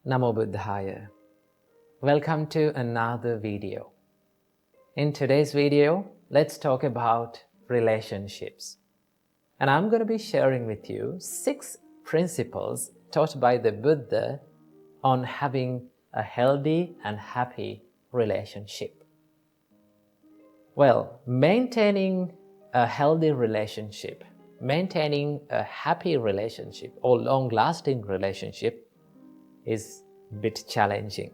Namo Buddhaya. Welcome to another video. In today's video, let's talk about relationships. And I'm going to be sharing with you 6 principles taught by the Buddha on having a healthy and happy relationship. Well, maintaining a healthy relationship, maintaining a happy relationship or long-lasting relationship is a bit challenging.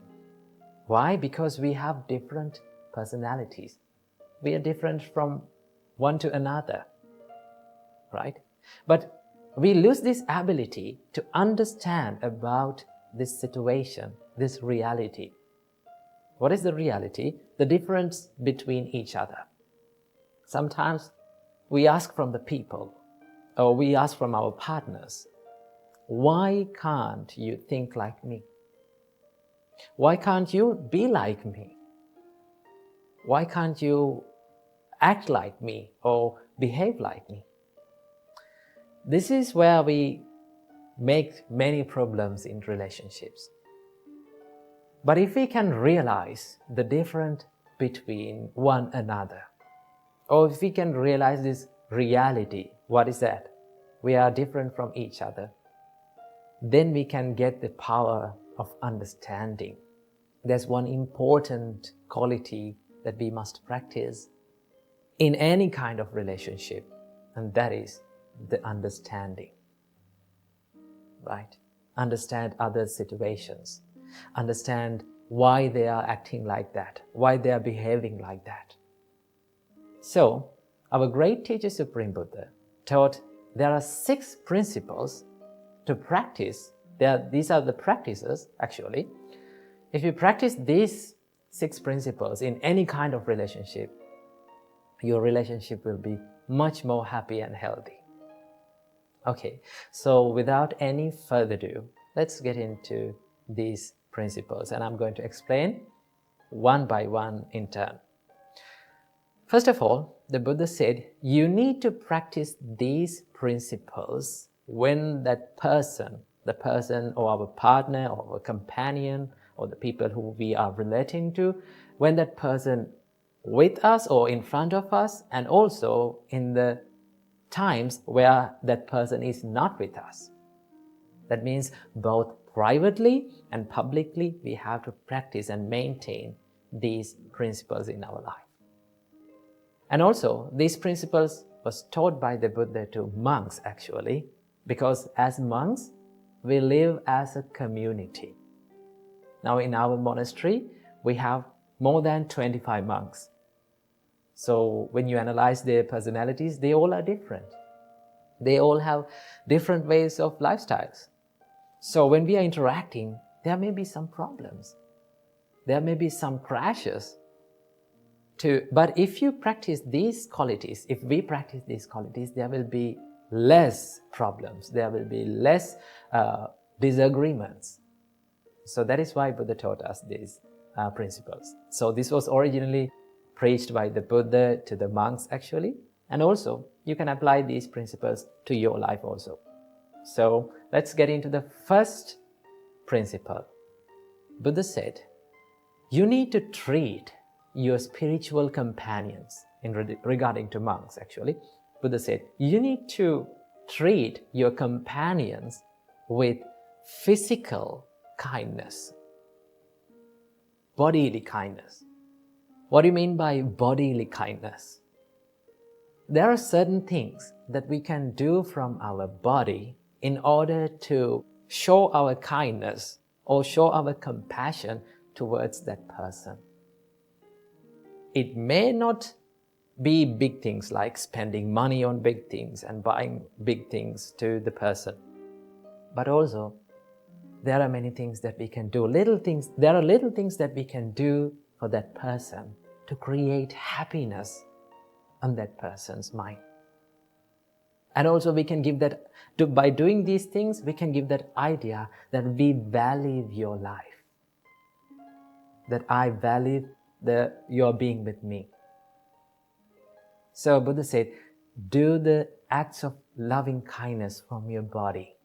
Why? Because we have different personalities. We are different from one to another, right? But we lose this ability to understand about this situation, this reality. What is the reality? The difference between each other. Sometimes we ask from the people, or we ask from our partners, why can't you think like me? Why can't you be like me? Why can't you act like me or behave like me? This is where we make many problems in relationships. But if we can realize the difference between one another, or if we can realize this reality, what is that? We are different from each other. Then we can get the power of understanding. There's one important quality that we must practice in any kind of relationship, and that is the understanding. Right? Understand others' situations. Understand why they are acting like that, why they are behaving like that. So, our great teacher Supreme Buddha taught there are 6 principles to practice. These are the practices, actually. If you practice these 6 principles in any kind of relationship, your relationship will be much more happy and healthy. Okay, so without any further ado, let's get into these principles, and I'm going to explain one by one in turn. First of all, the Buddha said, you need to practice these principles when that person, the person or our partner or our companion or the people who we are relating to, when that person with us or in front of us, and also in the times where that person is not with us. That means both privately and publicly we have to practice and maintain these principles in our life. And also, these principles was taught by the Buddha to monks actually, because as monks, we live as a community. Now in our monastery, we have more than 25 monks. So when you analyze their personalities, they all are different. They all have different ways of lifestyles. So when we are interacting, there may be some problems. There may be some crashes. But if you practice these qualities, if we practice these qualities, there will be less problems. There will be less disagreements. So that is why Buddha taught us these principles. So this was originally preached by the Buddha to the monks actually. And also, you can apply these principles to your life also. So let's get into the first principle. Buddha said, you need to treat your spiritual companions, regarding to monks actually. Buddha said, you need to treat your companions with physical kindness, bodily kindness. What do you mean by bodily kindness? There are certain things that we can do from our body in order to show our kindness or show our compassion towards that person. It may not be big things like spending money on big things and buying big things to the person. But also, there are many things that we can do. There are little things that we can do for that person to create happiness on that person's mind. And also we can give that, by doing these things, we can give that idea that we value your life. That I value your being with me. So Buddha said, do the acts of loving kindness from your body.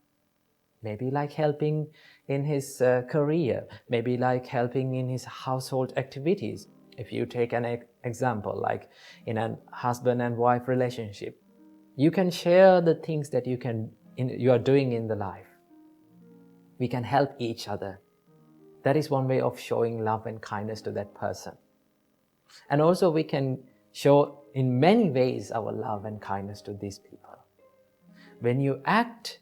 Maybe like helping in his career, maybe like helping in his household activities. If you take an example, like in a husband and wife relationship, you can share the things that you are doing in the life. We can help each other. That is one way of showing love and kindness to that person. And also we can show in many ways our love and kindness to these people. When you act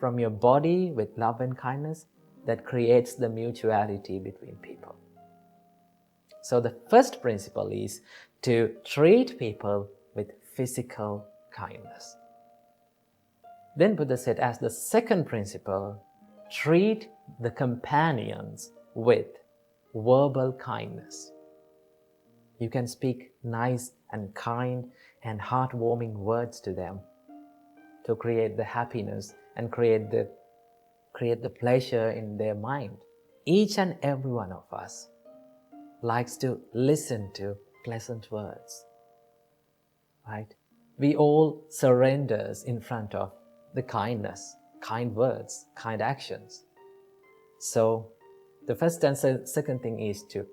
from your body with love and kindness, that creates the mutuality between people. So the first principle is to treat people with physical kindness. Then Buddha said, as the second principle, treat the companions with verbal kindness. You can speak nice and kind and heartwarming words to them to create the happiness and create the pleasure in their mind. Each and every one of us likes to listen to pleasant words, right? We all surrender in front of the kindness, kind words, kind actions. So the first and second thing is to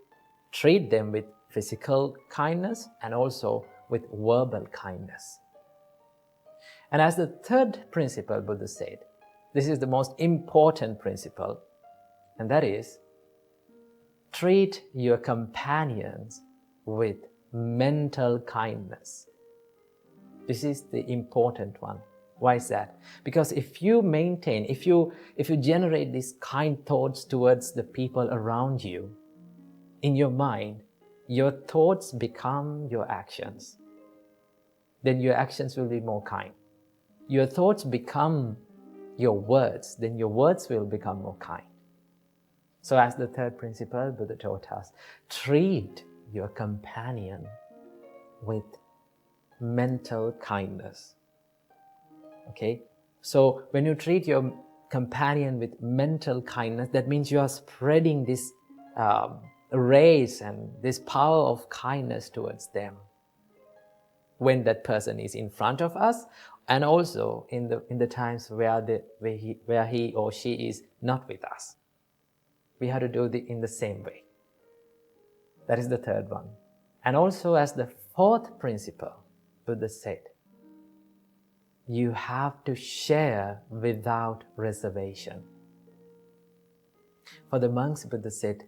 treat them with physical kindness and also with verbal kindness. And as the third principle, Buddha said, this is the most important principle, and that is, treat your companions with mental kindness. This is the important one. Why is that? Because if you generate these kind thoughts towards the people around you, in your mind, your thoughts become your actions. Then your actions will be more kind. Your thoughts become your words, then your words will become more kind. So as the third principle, Buddha taught us, treat your companion with mental kindness. Okay? So when you treat your companion with mental kindness, that means you are spreading this rays and this power of kindness towards them when that person is in front of us, and also in the times where he or she is not with us. We have to do it in the same way. That is the third one. And also as the fourth principle, Buddha said, you have to share without reservation. For the monks, Buddha said,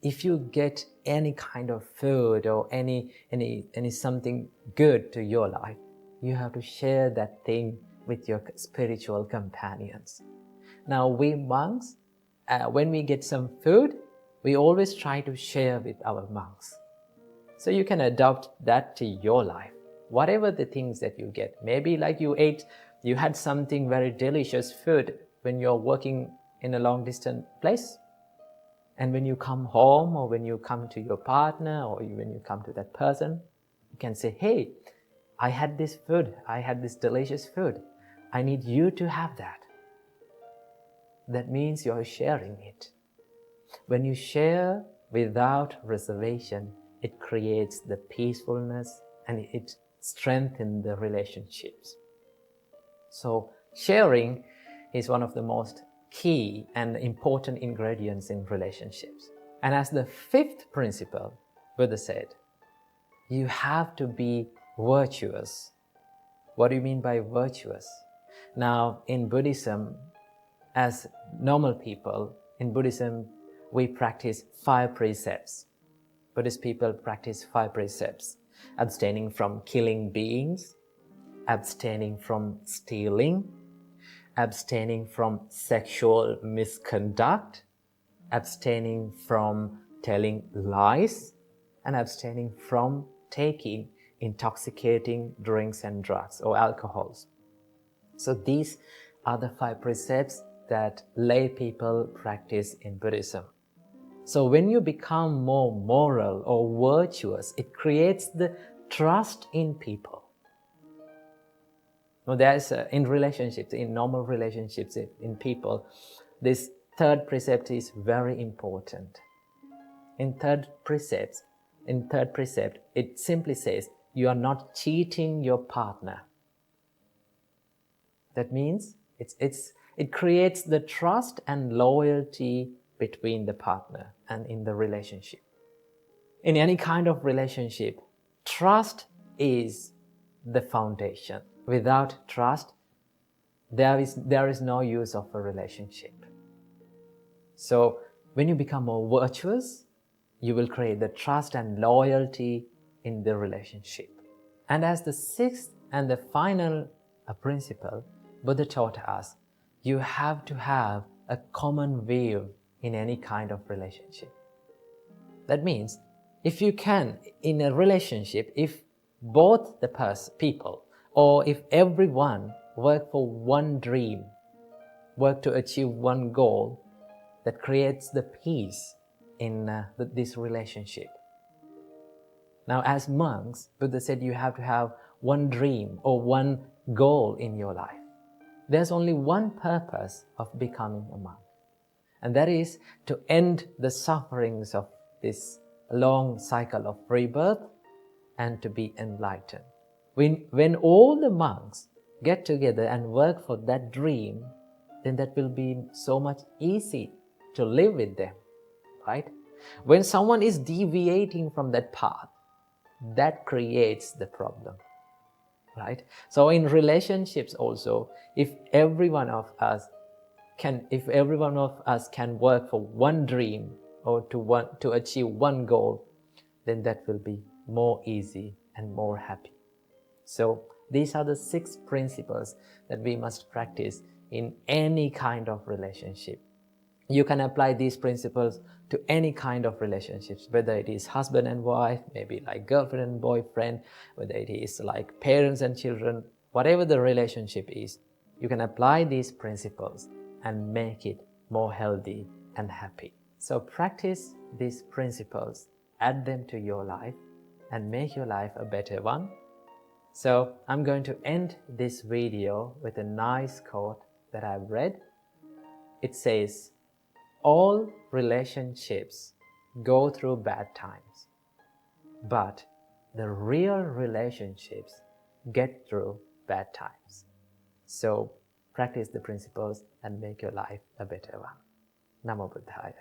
if you get any kind of food or any something good to your life, you have to share that thing with your spiritual companions. Now we monks, when we get some food, we always try to share with our monks. So you can adopt that to your life. Whatever the things that you get, maybe like you had something very delicious food when you're working in a long distance place. And when you come home, or when you come to your partner, or when you come to that person, you can say, hey, I had this food, I had this delicious food. I need you to have that. That means you're sharing it. When you share without reservation, it creates the peacefulness and it strengthens the relationships. So sharing is one of the most key and important ingredients in relationships. And as the fifth principle, Buddha said, you have to be virtuous. What do you mean by virtuous? Now, in Buddhism, as normal people, in Buddhism, we practice 5 precepts. Buddhist people practice 5 precepts. Abstaining from killing beings, abstaining from stealing, abstaining from sexual misconduct, abstaining from telling lies, and abstaining from taking intoxicating drinks and drugs or alcohols. So these are the 5 precepts that lay people practice in Buddhism. So when you become more moral or virtuous, it creates the trust in people. Now there's in relationships, in normal relationships, in people, this third precept is very important. In third precept, it simply says, you are not cheating your partner. That means It creates the trust and loyalty between the partner and in the relationship. In any kind of relationship, trust is the foundation. Without trust, there is no use of a relationship. So when you become more virtuous, you will create the trust and loyalty in the relationship. And as the sixth and the final principle, Buddha taught us, you have to have a common view in any kind of relationship. That means, if you can, in a relationship, if both the people, or if everyone work for one dream, work to achieve one goal, that creates the peace in this relationship. Now, as monks, Buddha said you have to have one dream or one goal in your life. There's only one purpose of becoming a monk, and that is to end the sufferings of this long cycle of rebirth and to be enlightened. When all the monks get together and work for that dream, then that will be so much easy to live with them, right? When someone is deviating from that path, that creates the problem, right? So in relationships also, if every one of us can work for one dream or to achieve one goal, then that will be more easy and more happy. So these are the 6 principles that we must practice in any kind of relationship. You can apply these principles to any kind of relationships, whether it is husband and wife, maybe like girlfriend and boyfriend, whether it is like parents and children, whatever the relationship is, you can apply these principles and make it more healthy and happy. So practice these principles, add them to your life, and make your life a better one. So I'm going to end this video with a nice quote that I've read. It says, all relationships go through bad times, but the real relationships get through bad times. So practice the principles and make your life a better one. Namo Buddhaya.